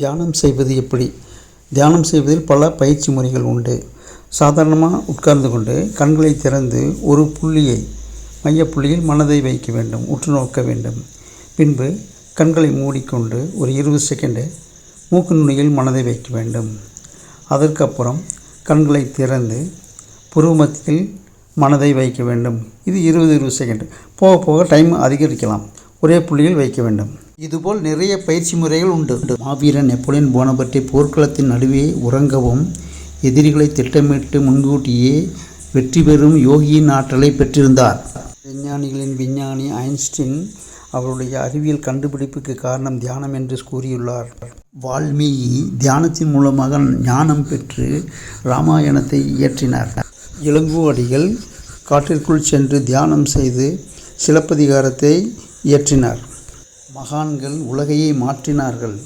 தியானம் செய்வது எப்படி? தியானம் செய்வதில் பல பயிற்சி முறைகள் உண்டு. சாதாரணமாக உட்கார்ந்து கொண்டு கண்களை திறந்து ஒரு மையப்புள்ளியில் மனதை வைக்க வேண்டும், உற்று நோக்க வேண்டும். பின்பு கண்களை மூடிக்கொண்டு ஒரு 20 செகண்டு மூக்கு நுனியில் மனதை வைக்க வேண்டும். அதற்கப்புறம் கண்களை திறந்து புருவ மத்தியில் மனதை வைக்க வேண்டும். இது 20 செகண்டு. போக போக டைம் அதிகரிக்கலாம். ஒரே புள்ளியில் வைக்க வேண்டும். இதுபோல் நிறைய பயிற்சி முறைகள் உண்டு. மாவீரன் நெப்போலியன் போனபர்ட்டே போர்க்களத்தின் நடுவே உறங்கவும் எதிரிகளை திட்டமிட்டு முன்கூட்டியே வெற்றி பெறும் யோகியின் ஆற்றலை பெற்றிருந்தார். விஞ்ஞானிகளின் விஞ்ஞானி ஐன்ஸ்டீன் அவருடைய அறிவியல் கண்டுபிடிப்புக்கு காரணம் தியானம் என்று கூறியுள்ளார். வால்மீகி தியானத்தின் மூலமாக ஞானம் பெற்று இராமாயணத்தை இயற்றினார். இளங்கோவடிகள் காட்டிற்குள் சென்று தியானம் செய்து சிலப்பதிகாரத்தை இயற்றினார். மகான்கள் உலகையே மாற்றினார்கள்.